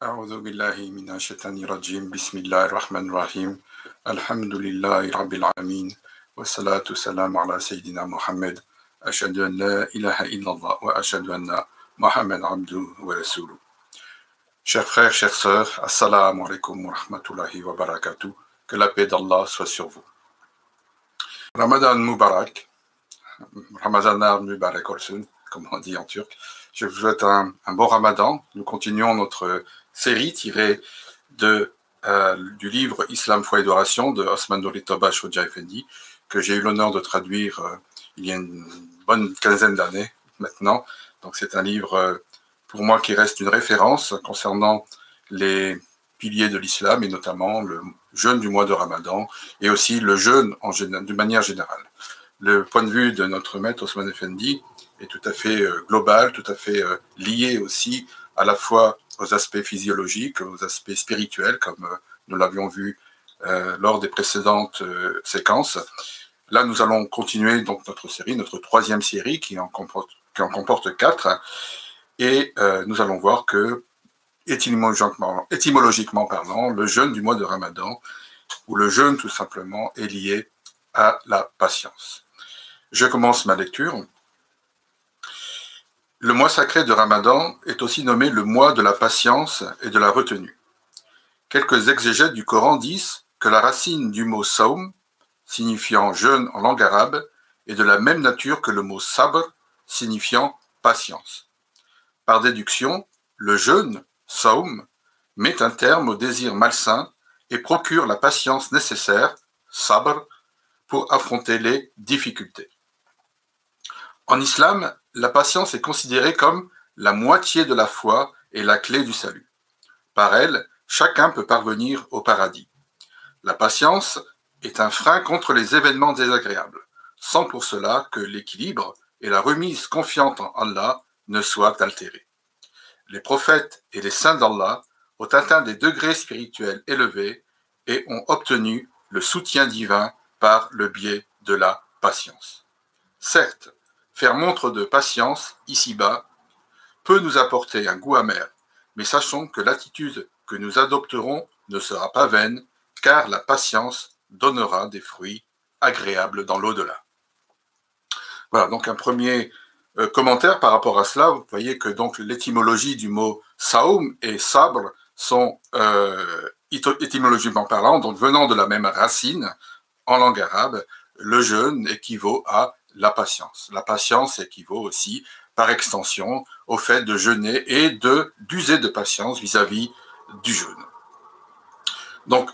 أعوذ بالله من الشيطان الرجيم بسم الله الرحمن الرحيم الحمد لله رب العالمين والصلاة والسلام على سيدنا محمد أشهد أن لا إله إلا الله وأشهد أن محمد عبده ورسوله. Chers frères, chères sœurs, assalamu alaikum wa rahmatullahi wa barakatuh. Que la paix d'Allah soit sur vous. Ramadan Mubarak, Ramadan Mubarak olsun, comme on dit en turc. Je vous souhaite un bon Ramadan. Nous continuons notre série tirée du livre Islam, foi et adoration de Osman Nuri Tobaş Hoca Efendi, que j'ai eu l'honneur de traduire il y a une bonne quinzaine d'années maintenant. Donc c'est un livre pour moi qui reste une référence concernant les piliers de l'islam et notamment le jeûne du mois de Ramadan et aussi le jeûne d'une manière générale. Le point de vue de notre maître Osman Effendi est tout à fait global, tout à fait lié aussi à la fois aux aspects physiologiques, aux aspects spirituels, comme nous l'avions vu lors des précédentes séquences. Là, nous allons continuer donc notre série, notre troisième série qui en comporte 4. Et nous allons voir que, étymologiquement parlant, le jeûne du mois de Ramadan, ou le jeûne tout simplement, est lié à la patience. Je commence ma lecture. Le mois sacré de Ramadan est aussi nommé le mois de la patience et de la retenue. Quelques exégètes du Coran disent que la racine du mot saum, signifiant jeûne en langue arabe, est de la même nature que le mot sabr, signifiant patience. Par déduction, le jeûne, saum, met un terme au désir malsain et procure la patience nécessaire, sabr, pour affronter les difficultés. En islam, la patience est considérée comme la moitié de la foi et la clé du salut. Par elle, chacun peut parvenir au paradis. La patience est un frein contre les événements désagréables, sans pour cela que l'équilibre et la remise confiante en Allah ne soient altérés. Les prophètes et les saints d'Allah ont atteint des degrés spirituels élevés et ont obtenu le soutien divin par le biais de la patience. Certes, faire montre de patience ici-bas peut nous apporter un goût amer, mais sachons que l'attitude que nous adopterons ne sera pas vaine, car la patience donnera des fruits agréables dans l'au-delà. Voilà, donc un premier commentaire par rapport à cela. Vous voyez que donc l'étymologie du mot saum et sabr sont étymologiquement parlant, donc venant de la même racine en langue arabe. Le jeûne équivaut à la patience. La patience équivaut aussi, par extension, au fait de jeûner et d'user de patience vis-à-vis du jeûne. Donc,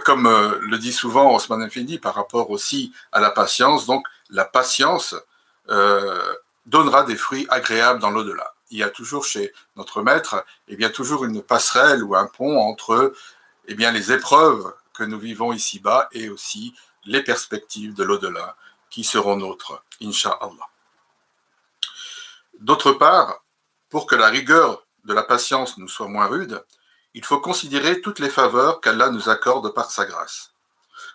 comme le dit souvent Osman Effendi par rapport aussi à la patience, donc la patience donnera des fruits agréables dans l'au-delà. Il y a toujours chez notre maître toujours une passerelle ou un pont entre les épreuves que nous vivons ici-bas et aussi les perspectives de l'au-delà qui seront nôtres, Inch'Allah. D'autre part, pour que la rigueur de la patience nous soit moins rude, il faut considérer toutes les faveurs qu'Allah nous accorde par sa grâce.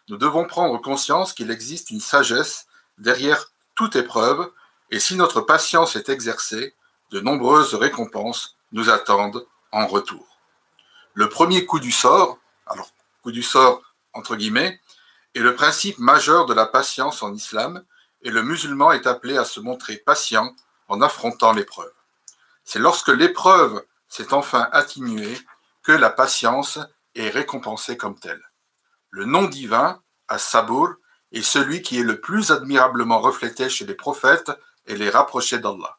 Nous devons prendre conscience qu'il existe une sagesse derrière toute épreuve, et si notre patience est exercée, de nombreuses récompenses nous attendent en retour. Le premier coup du sort, alors coup du sort entre guillemets, est le principe majeur de la patience en islam, et le musulman est appelé à se montrer patient en affrontant l'épreuve. C'est lorsque l'épreuve s'est enfin atténuée que la patience est récompensée comme telle. Le nom divin, As-Sabour, est celui qui est le plus admirablement reflété chez les prophètes et les rapprochés d'Allah.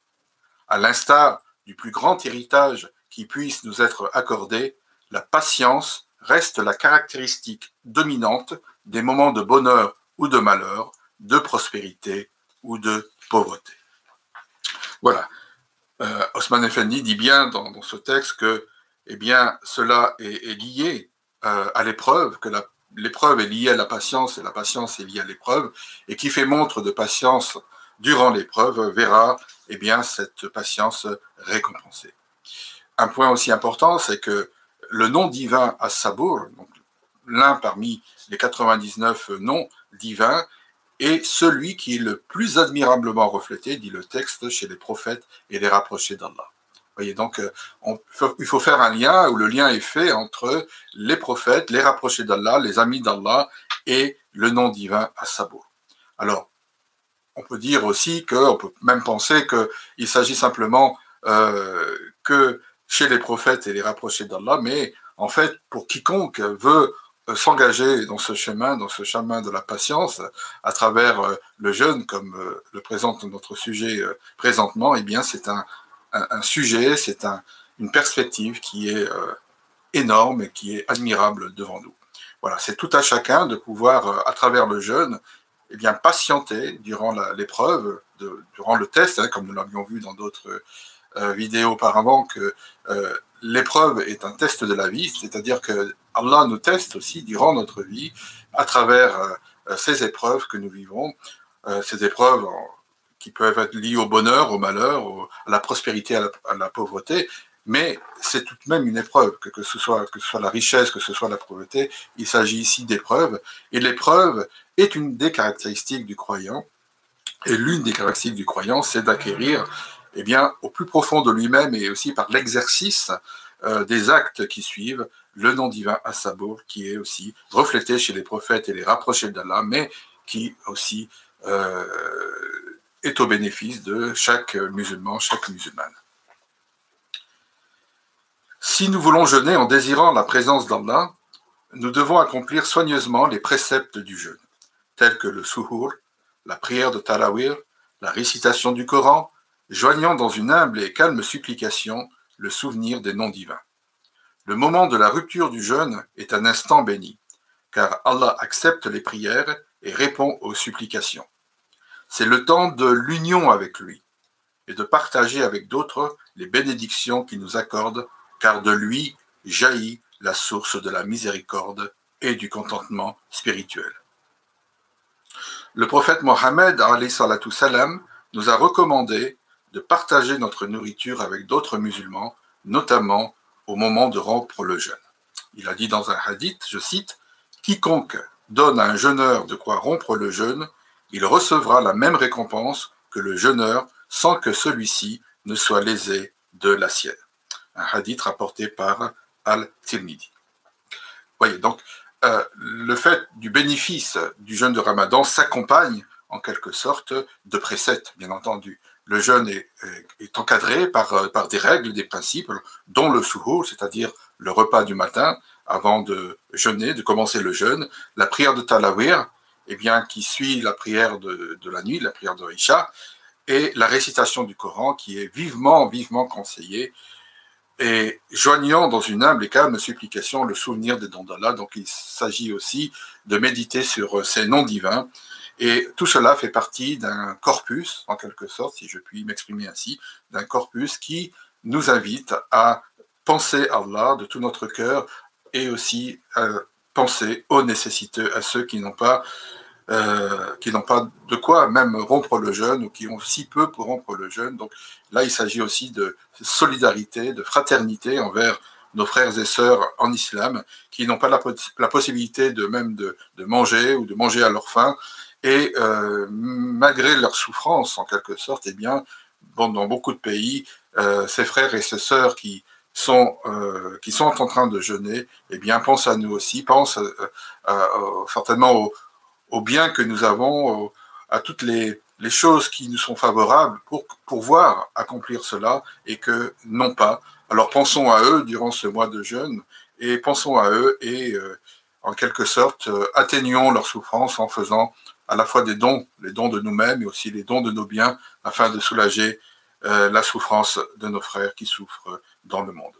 À l'instar du plus grand héritage qui puisse nous être accordé, la patience reste la caractéristique dominante des moments de bonheur ou de malheur, de prospérité ou de pauvreté. Voilà. Osman Effendi dit bien dans ce texte que cela est lié à l'épreuve, que l'épreuve est liée à la patience et la patience est liée à l'épreuve, et qui fait montre de patience durant l'épreuve verra cette patience récompensée. Un point aussi important, c'est que le nom divin As-Sabour, l'un parmi les 99 noms divins, est celui qui est le plus admirablement reflété, dit le texte, chez les prophètes et les rapprochés d'Allah. Voyez, donc il faut faire un lien, où le lien est fait entre les prophètes, les rapprochés d'Allah, les amis d'Allah et le nom divin As-Sabour. Alors, on peut dire aussi on peut même penser qu'il s'agit simplement que chez les prophètes et les rapprochés d'Allah, mais en fait, pour quiconque veut s'engager dans ce chemin de la patience, à travers le jeûne, comme le présente notre sujet présentement, eh bien, c'est un sujet, c'est une perspective qui est énorme et qui est admirable devant nous. Voilà, c'est tout à chacun de pouvoir, à travers le jeûne, eh bien, patienter durant l'épreuve, durant le test, hein, comme nous l'avions vu dans d'autres vidéos auparavant, que l'épreuve est un test de la vie, c'est-à-dire que Allah nous teste aussi durant notre vie, à travers ces épreuves que nous vivons, ces épreuves qui peuvent être liées au bonheur, au malheur, à la prospérité, à la pauvreté, mais c'est tout de même une épreuve, que ce soit la richesse, que ce soit la pauvreté, il s'agit ici d'épreuves, et l'épreuve est une des caractéristiques du croyant, et l'une des caractéristiques du croyant, c'est d'acquérir, eh bien, au plus profond de lui-même, et aussi par l'exercice des actes qui suivent, le nom divin As-Sabour, qui est aussi reflété chez les prophètes et les rapprochés d'Allah, mais qui aussi est au bénéfice de chaque musulman, chaque musulmane. Si nous voulons jeûner en désirant la présence d'Allah, nous devons accomplir soigneusement les préceptes du jeûne, tels que le suhour, la prière de Tarawih, la récitation du Coran, joignant dans une humble et calme supplication le souvenir des noms divins. Le moment de la rupture du jeûne est un instant béni, car Allah accepte les prières et répond aux supplications. C'est le temps de l'union avec lui et de partager avec d'autres les bénédictions qu'il nous accorde, car de lui jaillit la source de la miséricorde et du contentement spirituel. Le prophète Mohammed salam, nous a recommandé de partager notre nourriture avec d'autres musulmans, notamment au moment de rompre le jeûne. Il a dit dans un hadith, je cite, « Quiconque donne à un jeûneur de quoi rompre le jeûne, il recevra la même récompense que le jeûneur sans que celui-ci ne soit lésé de la sienne. » Un hadith rapporté par Al-Tirmidhi. Voyez, donc, le fait du bénéfice du jeûne de Ramadan s'accompagne en quelque sorte de préceptes, bien entendu. Le jeûne est encadré par des règles, des principes, dont le suhour, c'est-à-dire le repas du matin avant de jeûner, de commencer le jeûne, la prière de Talawir, eh bien, qui suit la prière de la nuit, la prière de Isha, et la récitation du Coran qui est vivement conseillée, et joignant dans une humble et calme supplication le souvenir des dons d'Allah. Donc il s'agit aussi de méditer sur ces noms divins, et tout cela fait partie d'un corpus, en quelque sorte, si je puis m'exprimer ainsi, d'un corpus qui nous invite à penser à Allah de tout notre cœur, et aussi à penser aux nécessiteux, à ceux qui n'ont pas de quoi même rompre le jeûne, ou qui ont si peu pour rompre le jeûne. Donc là, il s'agit aussi de solidarité, de fraternité envers nos frères et sœurs en islam, qui n'ont pas la possibilité de manger, ou de manger à leur faim, et malgré leur souffrance, en quelque sorte, eh bien, bon, dans beaucoup de pays, ces frères et ces sœurs qui sont en train de jeûner, eh bien, pensent à nous aussi, pensent certainement au bien que nous avons, à toutes les choses qui nous sont favorables pour pouvoir accomplir cela, et que non pas. Alors pensons à eux durant ce mois de jeûne, et pensons à eux, et en quelque sorte atténuons leur souffrance en faisant à la fois les dons de nous-mêmes, et aussi les dons de nos biens, afin de soulager la souffrance de nos frères qui souffrent dans le monde.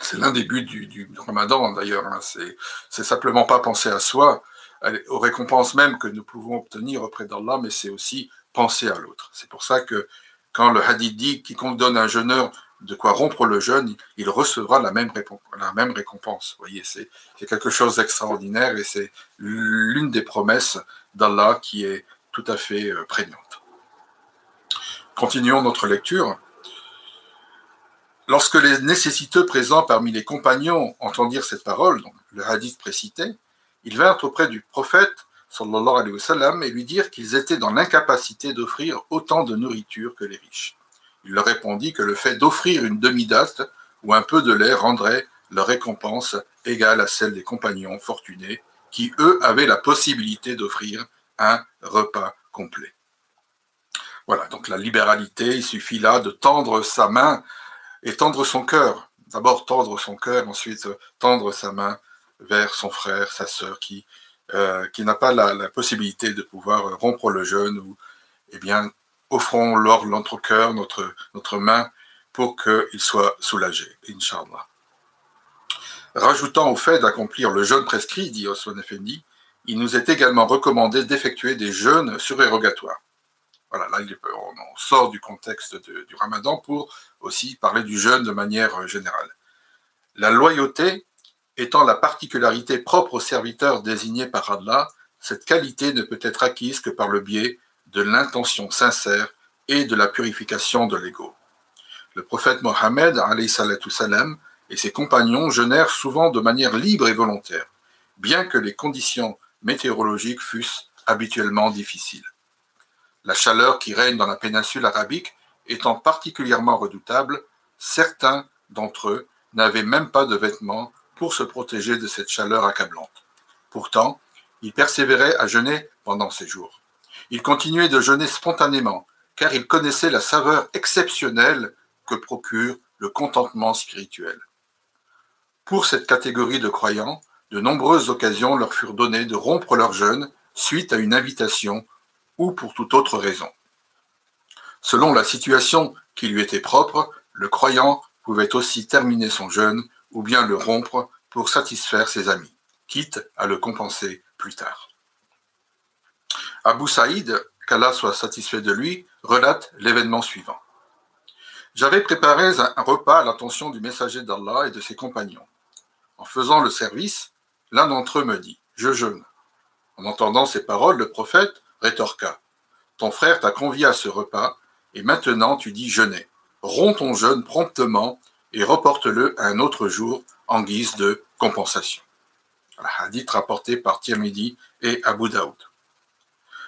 C'est l'un des buts du Ramadan d'ailleurs, hein. C'est simplement pas penser à soi, aux récompenses même que nous pouvons obtenir auprès d'Allah, mais c'est aussi penser à l'autre. C'est pour ça que quand le hadith dit « quiconque donne à un jeûneur de quoi rompre le jeûne, il recevra la même récompense ». Vous voyez, c'est quelque chose d'extraordinaire, et c'est l'une des promesses d'Allah qui est tout à fait prégnante. Continuons notre lecture. Lorsque les nécessiteux présents parmi les compagnons entendirent cette parole, donc le hadith précité, ils vinrent auprès du prophète, sallallahu alayhi wa sallam, et lui dirent qu'ils étaient dans l'incapacité d'offrir autant de nourriture que les riches. Il leur répondit que le fait d'offrir une demi-date ou un peu de lait rendrait leur récompense égale à celle des compagnons fortunés qui, eux, avaient la possibilité d'offrir un repas complet. Voilà, donc la libéralité, il suffit là de tendre sa main et tendre son cœur. D'abord tendre son cœur, ensuite tendre sa main vers son frère, sa sœur, qui n'a pas la possibilité de pouvoir rompre le jeûne, ou, eh bien, offrons-leur notre cœur, notre main, pour qu'il soit soulagé, Inch'Allah. Rajoutant au fait d'accomplir le jeûne prescrit, dit Osman Effendi, il nous est également recommandé d'effectuer des jeûnes surérogatoires. Voilà, là, on sort du contexte du Ramadan pour aussi parler du jeûne de manière générale. La loyauté étant la particularité propre aux serviteurs désignés par Allah, cette qualité ne peut être acquise que par le biais de l'intention sincère et de la purification de l'ego. Le prophète Mohammed, alayhi salatu salam, et ses compagnons jeûnèrent souvent de manière libre et volontaire, bien que les conditions météorologiques fussent habituellement difficiles. La chaleur qui règne dans la péninsule arabique étant particulièrement redoutable, certains d'entre eux n'avaient même pas de vêtements pour se protéger de cette chaleur accablante. Pourtant, ils persévéraient à jeûner pendant ces jours. Ils continuaient de jeûner spontanément, car ils connaissaient la saveur exceptionnelle que procure le contentement spirituel. Pour cette catégorie de croyants, de nombreuses occasions leur furent données de rompre leur jeûne suite à une invitation ou pour toute autre raison. Selon la situation qui lui était propre, le croyant pouvait aussi terminer son jeûne ou bien le rompre pour satisfaire ses amis, quitte à le compenser plus tard. Abu Saïd, qu'Allah soit satisfait de lui, relate l'événement suivant. J'avais préparé un repas à l'attention du messager d'Allah et de ses compagnons. En faisant le service, l'un d'entre eux me dit « Je jeûne ». En entendant ces paroles, le prophète rétorqua « Ton frère t'a convié à ce repas, et maintenant tu dis jeûner. Romps ton jeûne promptement et reporte-le à un autre jour en guise de compensation. » Un hadith rapporté par Tirmidhi et Abu Daoud.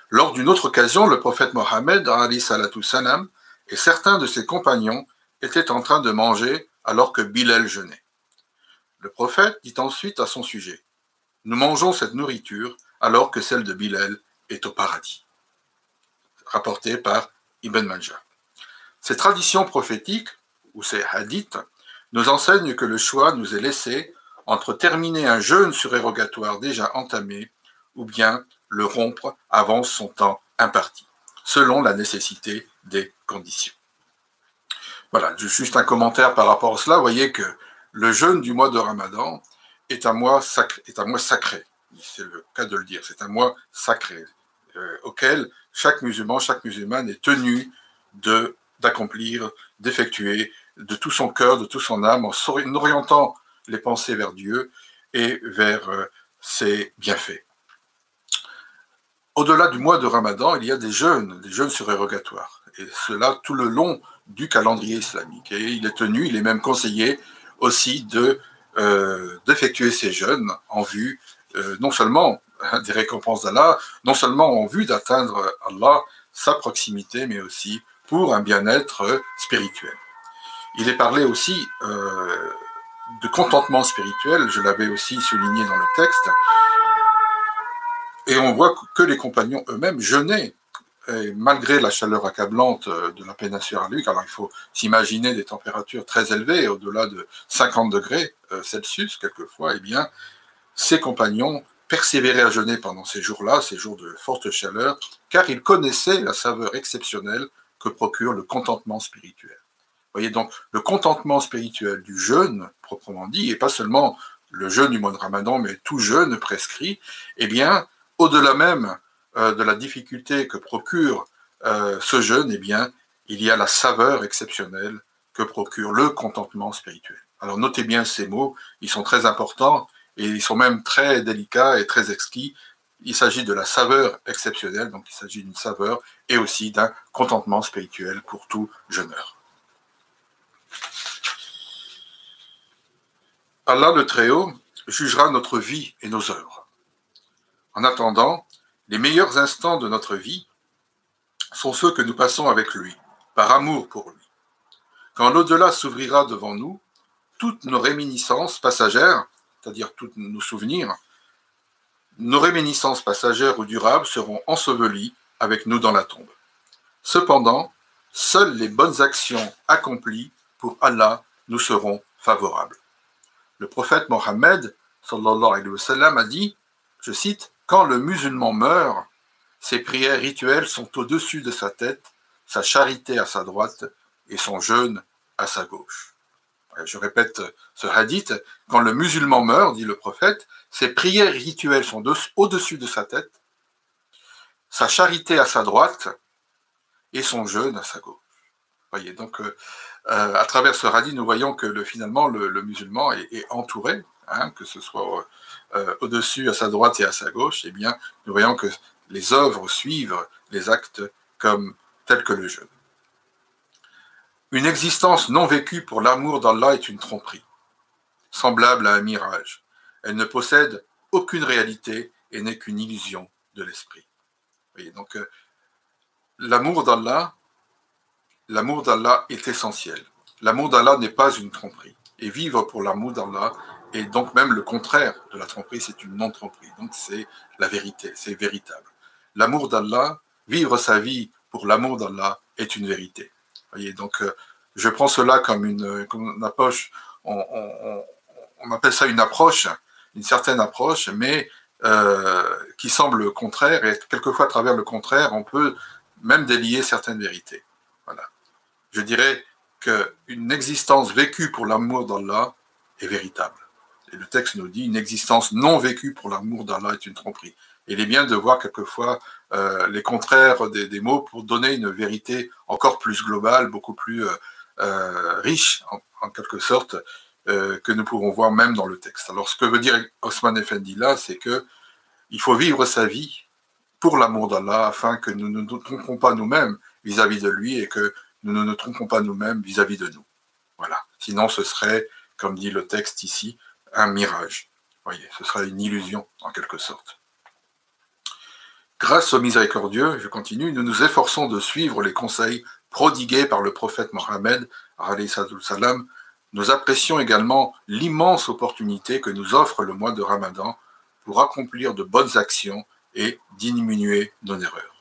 Lors d'une autre occasion, le prophète Mohammed, alayhi salatu salam, et certains de ses compagnons étaient en train de manger alors que Bilal jeûnait. Le prophète dit ensuite à son sujet « Nous mangeons cette nourriture alors que celle de Bilal est au paradis. » Rapporté par Ibn Majah. Ces traditions prophétiques, ou ces hadiths, nous enseignent que le choix nous est laissé entre terminer un jeûne surérogatoire déjà entamé ou bien le rompre avant son temps imparti, selon la nécessité des conditions. Voilà, juste un commentaire par rapport à cela. Vous voyez que le jeûne du mois de Ramadan est un mois sacré. C'est le cas de le dire. C'est un mois sacré auquel chaque musulman, chaque musulmane est tenu d'accomplir, d'effectuer de tout son cœur, de toute son âme, en orientant les pensées vers Dieu et vers ses bienfaits. Au-delà du mois de Ramadan, il y a des jeûnes surérogatoires, et cela tout le long du calendrier islamique. Et il est même conseillé aussi d'effectuer ces jeûnes en vue non seulement des récompenses d'Allah, non seulement en vue d'atteindre Allah, sa proximité, mais aussi pour un bien-être spirituel. Il est parlé aussi de contentement spirituel, je l'avais aussi souligné dans le texte, et on voit que les compagnons eux-mêmes jeûnaient, et malgré la chaleur accablante de la péninsule arabique. Alors il faut s'imaginer des températures très élevées, au-delà de 50 degrés Celsius quelquefois, eh bien, ces compagnons persévéraient à jeûner pendant ces jours-là, ces jours de forte chaleur, car ils connaissaient la saveur exceptionnelle que procure le contentement spirituel. Vous voyez donc, le contentement spirituel du jeûne, proprement dit, et pas seulement le jeûne du mois de Ramadan, mais tout jeûne prescrit, eh bien, au-delà même de la difficulté que procure ce jeûne, eh bien, il y a la saveur exceptionnelle que procure le contentement spirituel. Alors notez bien ces mots, ils sont très importants et ils sont même très délicats et très exquis. Il s'agit de la saveur exceptionnelle, donc il s'agit d'une saveur et aussi d'un contentement spirituel pour tout jeûneur. Allah le Très-Haut jugera notre vie et nos œuvres. En attendant, les meilleurs instants de notre vie sont ceux que nous passons avec lui, par amour pour lui. Quand l'au-delà s'ouvrira devant nous, toutes nos réminiscences passagères, c'est-à-dire tous nos souvenirs, nos réminiscences passagères ou durables seront ensevelies avec nous dans la tombe. Cependant, seules les bonnes actions accomplies pour Allah nous seront favorables. Le prophète Mohammed sallallahu alayhi wa sallam a dit, je cite, « Quand le musulman meurt, ses prières rituelles sont au-dessus de sa tête, sa charité à sa droite et son jeûne à sa gauche. » Je répète ce hadith, quand le musulman meurt, dit le prophète, ses prières rituelles sont au-dessus de sa tête, sa charité à sa droite et son jeûne à sa gauche. Voyez, donc à travers ce hadith, nous voyons que finalement le musulman est entouré, hein, que ce soit au-dessus, à sa droite et à sa gauche, eh bien, nous voyons que les œuvres suivent les actes comme tels que le jeûne. Une existence non vécue pour l'amour d'Allah est une tromperie, semblable à un mirage. Elle ne possède aucune réalité et n'est qu'une illusion de l'esprit. Donc, l'amour d'Allah est essentiel. L'amour d'Allah n'est pas une tromperie. Et vivre pour l'amour d'Allah est donc même le contraire de la tromperie, c'est une non-tromperie. Donc, c'est la vérité, c'est véritable. L'amour d'Allah, vivre sa vie pour l'amour d'Allah est une vérité. Voyez, donc, je prends cela comme une approche, on appelle ça une approche, une certaine approche, mais qui semble contraire, et quelquefois à travers le contraire, on peut même délier certaines vérités. Voilà. Je dirais qu'une existence vécue pour l'amour d'Allah est véritable. Et le texte nous dit, une existence non vécue pour l'amour d'Allah est une tromperie. Et il est bien de voir quelquefois les contraires des mots pour donner une vérité encore plus globale, beaucoup plus riche, en quelque sorte, que nous pouvons voir même dans le texte. Alors, ce que veut dire Osman Effendi là, c'est qu'il faut vivre sa vie pour l'amour d'Allah, afin que nous ne nous trompons pas nous-mêmes vis-à-vis de lui et que nous ne nous trompons pas nous-mêmes vis-à-vis de nous. Voilà. Sinon, ce serait, comme dit le texte ici, un mirage. Voyez, ce serait une illusion, en quelque sorte. Grâce au miséricordieux, je continue, nous nous efforçons de suivre les conseils prodigués par le prophète Mohammed, alayhi salam. Nous apprécions également l'immense opportunité que nous offre le mois de Ramadan pour accomplir de bonnes actions et diminuer nos erreurs.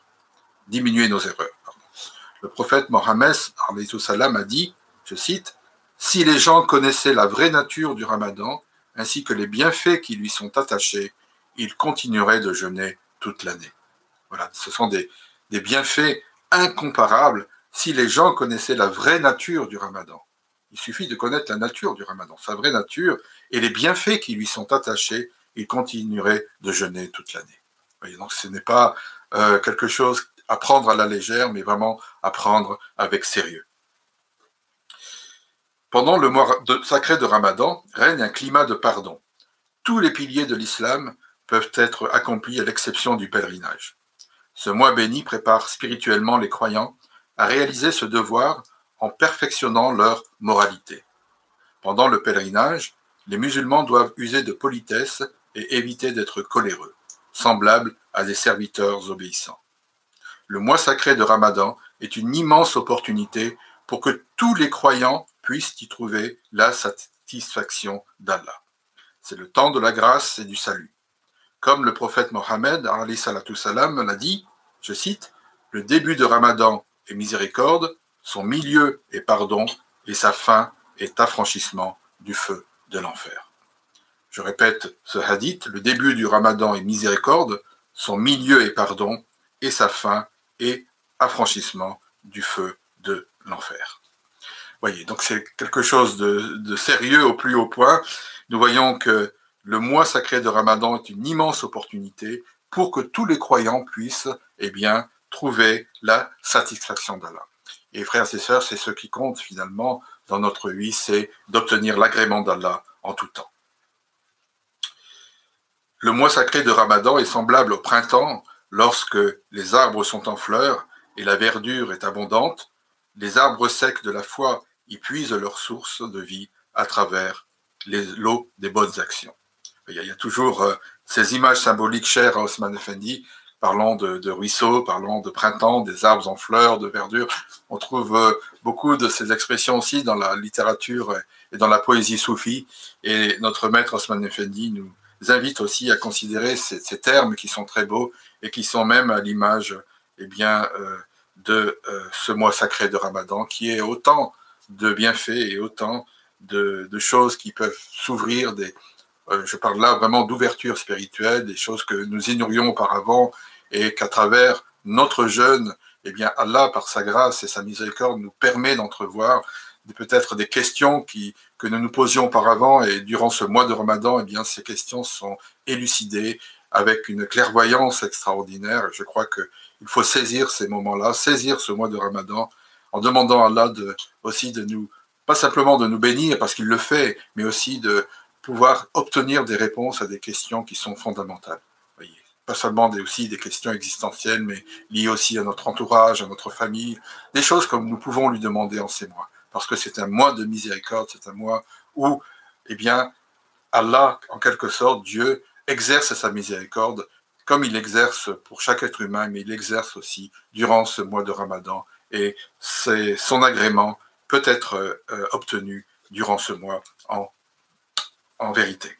Le prophète Mohammed alayhi salam a dit, je cite, « Si les gens connaissaient la vraie nature du Ramadan, ainsi que les bienfaits qui lui sont attachés, ils continueraient de jeûner toute l'année. » Voilà, ce sont des bienfaits incomparables si les gens connaissaient la vraie nature du Ramadan. Il suffit de connaître la nature du Ramadan, sa vraie nature, et les bienfaits qui lui sont attachés, ils continueraient de jeûner toute l'année. Donc ce n'est pas quelque chose à prendre à la légère, mais vraiment à prendre avec sérieux. Pendant le mois sacré de Ramadan, règne un climat de pardon. Tous les piliers de l'islam peuvent être accomplis à l'exception du pèlerinage. Ce mois béni prépare spirituellement les croyants à réaliser ce devoir en perfectionnant leur moralité. Pendant le pèlerinage, les musulmans doivent user de politesse et éviter d'être coléreux, semblables à des serviteurs obéissants. Le mois sacré de Ramadan est une immense opportunité pour que tous les croyants puissent y trouver la satisfaction d'Allah. C'est le temps de la grâce et du salut. Comme le prophète Mohammed alayhi salam l'a dit, je cite, « Le début de Ramadan est miséricorde, son milieu est pardon, et sa fin est affranchissement du feu de l'enfer. » Je répète ce hadith, le début du Ramadan est miséricorde, son milieu est pardon, et sa fin est affranchissement du feu de l'enfer. Voyez, donc c'est quelque chose de sérieux au plus haut point. Nous voyons que le mois sacré de Ramadan est une immense opportunité pour que tous les croyants puissent, eh bien, trouver la satisfaction d'Allah. Et frères et sœurs, c'est ce qui compte finalement dans notre vie, c'est d'obtenir l'agrément d'Allah en tout temps. Le mois sacré de Ramadan est semblable au printemps lorsque les arbres sont en fleurs et la verdure est abondante. Les arbres secs de la foi y puisent leur source de vie à travers l'eau des bonnes actions. Il y a toujours ces images symboliques chères à Osman Effendi, parlant de ruisseaux, parlant de printemps, des arbres en fleurs, de verdure. On trouve beaucoup de ces expressions aussi dans la littérature et dans la poésie soufie. Et notre maître Osman Effendi nous invite aussi à considérer ces termes qui sont très beaux et qui sont même à l'image de ce mois sacré de Ramadan, qui est autant de bienfaits et autant de choses qui peuvent s'ouvrir. Je parle là vraiment d'ouverture spirituelle, des choses que nous ignorions auparavant et qu'à travers notre jeûne, eh bien Allah, par sa grâce et sa miséricorde, nous permet d'entrevoir peut-être des questions que nous nous posions auparavant, et durant ce mois de Ramadan, eh bien, ces questions sont élucidées avec une clairvoyance extraordinaire. Je crois qu'il faut saisir ces moments-là, saisir ce mois de Ramadan, en demandant à Allah aussi de nous, pas simplement de nous bénir, parce qu'il le fait, mais aussi de pouvoir obtenir des réponses à des questions qui sont fondamentales. Voyez, pas seulement aussi des questions existentielles, mais liées aussi à notre entourage, à notre famille, des choses comme nous pouvons lui demander en ces mois. Parce que c'est un mois de miséricorde, c'est un mois où, eh bien, Allah, en quelque sorte, Dieu, exerce sa miséricorde comme il exerce pour chaque être humain, mais il exerce aussi durant ce mois de Ramadan, et son agrément peut être obtenu durant ce mois en vérité.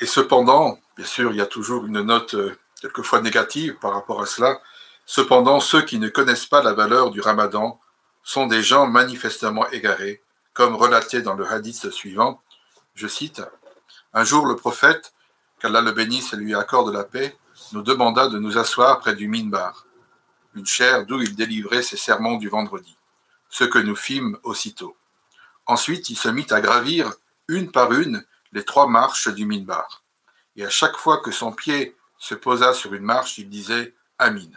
Et cependant, bien sûr, il y a toujours une note quelquefois négative par rapport à cela. Cependant, ceux qui ne connaissent pas la valeur du Ramadan sont des gens manifestement égarés, comme relaté dans le hadith suivant. Je cite, « Un jour, le prophète, qu'Allah le bénisse et lui accorde la paix, nous demanda de nous asseoir près du minbar, une chaire d'où il délivrait ses sermons du vendredi, ce que nous fîmes aussitôt. Ensuite, il se mit à gravir, une par une, les 3 marches du minbar. Et à chaque fois que son pied se posa sur une marche, il disait « Amin ».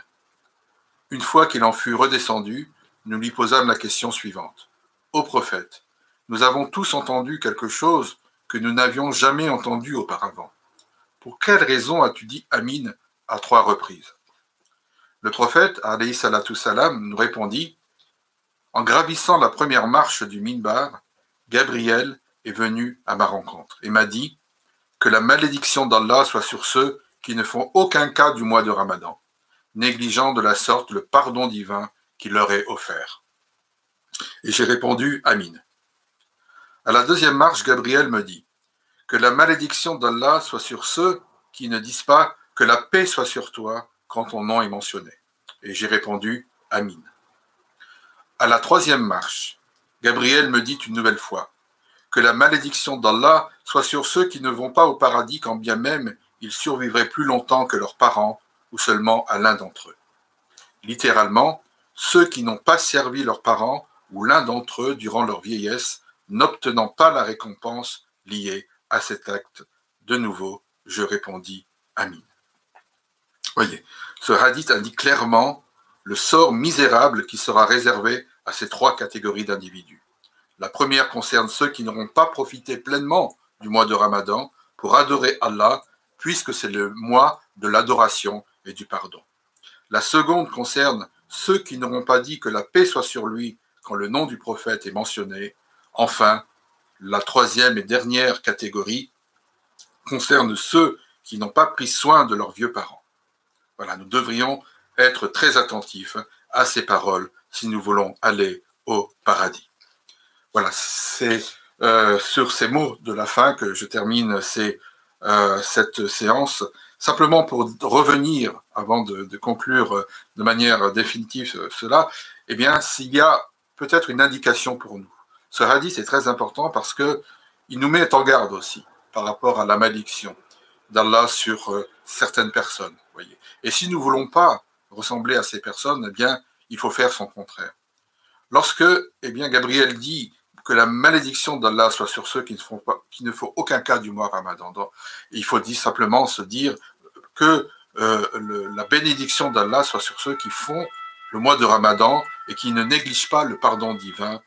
Une fois qu'il en fut redescendu, nous lui posâmes la question suivante. « Ô prophète, nous avons tous entendu quelque chose que nous n'avions jamais entendu auparavant. Pour quelle raison as-tu dit Amin à 3 reprises ?» Le prophète, alayhi salatu salam, nous répondit « En gravissant la première marche du minbar, Gabriel est venu à ma rencontre et m'a dit que la malédiction d'Allah soit sur ceux qui ne font aucun cas du mois de Ramadan, négligeant de la sorte le pardon divin qui leur est offert. » Et j'ai répondu Amin. À la deuxième marche, Gabriel me dit que la malédiction d'Allah soit sur ceux qui ne disent pas que la paix soit sur toi quand ton nom est mentionné. Et j'ai répondu Amin. À la troisième marche, Gabriel me dit une nouvelle fois que la malédiction d'Allah soit sur ceux qui ne vont pas au paradis quand bien même ils survivraient plus longtemps que leurs parents ou seulement à l'un d'entre eux. Littéralement, ceux qui n'ont pas servi leurs parents ou l'un d'entre eux durant leur vieillesse, n'obtenant pas la récompense liée à cet acte. De nouveau, je répondis Amin. Voyez, ce hadith indique clairement le sort misérable qui sera réservé à ces 3 catégories d'individus. La première concerne ceux qui n'auront pas profité pleinement du mois de Ramadan pour adorer Allah, puisque c'est le mois de l'adoration et du pardon. La seconde concerne ceux qui n'auront pas dit que la paix soit sur lui quand le nom du prophète est mentionné. Enfin, la troisième et dernière catégorie concerne ceux qui n'ont pas pris soin de leurs vieux parents. Voilà, nous devrions être très attentifs à ces paroles si nous voulons aller au paradis. Voilà, c'est sur ces mots de la fin que je termine cette séance. Simplement pour revenir, avant de conclure de manière définitive cela, eh bien, s'il y a peut-être une indication pour nous. Ce hadith est très important parce qu'il nous met en garde aussi par rapport à la malédiction d'Allah sur certaines personnes. Voyez. Et si nous ne voulons pas ressembler à ces personnes, eh bien, il faut faire son contraire. Lorsque Gabriel dit que la malédiction d'Allah soit sur ceux qui ne font aucun cas du mois Ramadan, il faut simplement se dire que la bénédiction d'Allah soit sur ceux qui font le mois de Ramadan et qui ne négligent pas le pardon divin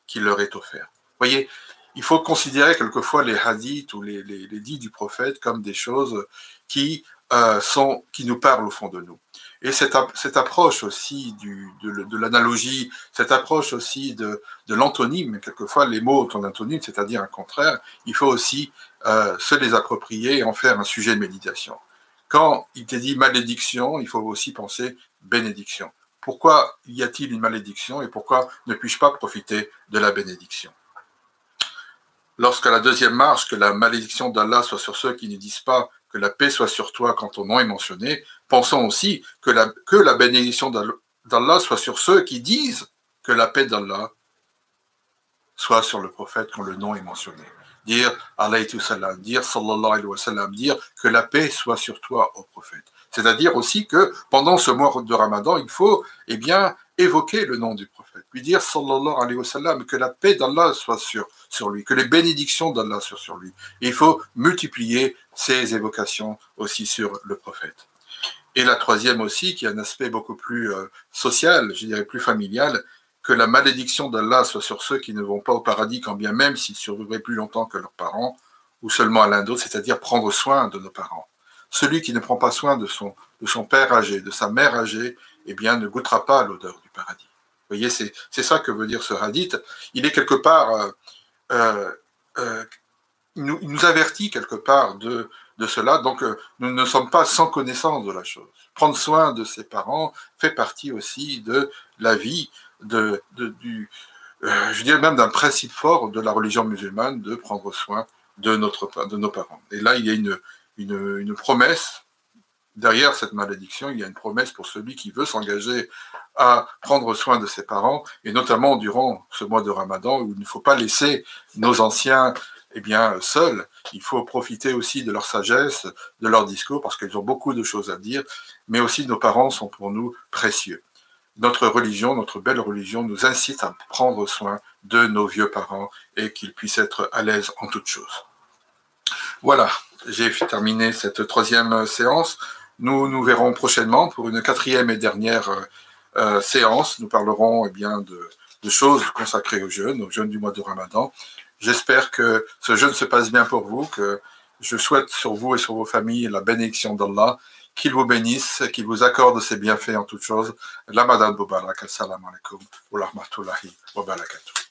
qui leur est offert. Voyez, il faut considérer quelquefois les hadiths ou les dits du prophète comme des choses qui nous parlent au fond de nous. Et cette approche aussi de l'analogie, cette approche aussi de l'antonyme, quelquefois les mots ont un antonyme, c'est-à-dire un contraire, il faut aussi se les approprier et en faire un sujet de méditation. Quand il t'est dit malédiction, il faut aussi penser bénédiction. Pourquoi y a-t-il une malédiction et pourquoi ne puis-je pas profiter de la bénédiction? Lorsque la deuxième marche, que la malédiction d'Allah soit sur ceux qui ne disent pas que la paix soit sur toi quand ton nom est mentionné, pensons aussi que la bénédiction d'Allah soit sur ceux qui disent que la paix d'Allah soit sur le prophète quand le nom est mentionné. Dire alayhi salam, dire sallallahu alayhi wa sallam, dire que la paix soit sur toi, ô prophète. C'est-à-dire aussi que pendant ce mois de Ramadan, il faut évoquer le nom du prophète, lui dire sallallahu alayhi wa sallam, que la paix d'Allah soit sur lui, que les bénédictions d'Allah soient sur lui. Et il faut multiplier ces évocations aussi sur le prophète. Et la troisième aussi, qui a un aspect beaucoup plus social, je dirais plus familial, que la malédiction d'Allah soit sur ceux qui ne vont pas au paradis, quand bien même s'ils survivraient plus longtemps que leurs parents, ou seulement à l'un d'autre, c'est-à-dire prendre soin de nos parents. Celui qui ne prend pas soin de son père âgé, de sa mère âgée, eh bien, ne goûtera pas l'odeur du paradis. Vous voyez, c'est ça que veut dire ce hadith. Il est quelque part, il nous avertit quelque part de cela, donc nous ne sommes pas sans connaissance de la chose. Prendre soin de ses parents fait partie aussi de la vie, je dirais même d'un principe fort de la religion musulmane, de prendre soin de nos parents. Et là, il y a une promesse, derrière cette malédiction, il y a une promesse pour celui qui veut s'engager à prendre soin de ses parents, et notamment durant ce mois de Ramadan, où il ne faut pas laisser nos anciens seuls. Il faut profiter aussi de leur sagesse, de leur discours, parce qu'ils ont beaucoup de choses à dire, mais aussi nos parents sont pour nous précieux. Notre religion, notre belle religion, nous incite à prendre soin de nos vieux parents et qu'ils puissent être à l'aise en toutes choses. Voilà, j'ai terminé cette troisième séance. Nous nous verrons prochainement pour une quatrième et dernière séance. Nous parlerons de choses consacrées au jeûne du mois de Ramadan. J'espère que ce jeûne se passe bien pour vous, que je souhaite sur vous et sur vos familles la bénédiction d'Allah, qu'il vous bénisse, qu'il vous accorde ses bienfaits en toutes choses. Ramadan Mubarak, assalamu alaikum wa rahmatullahi wa barakatuh.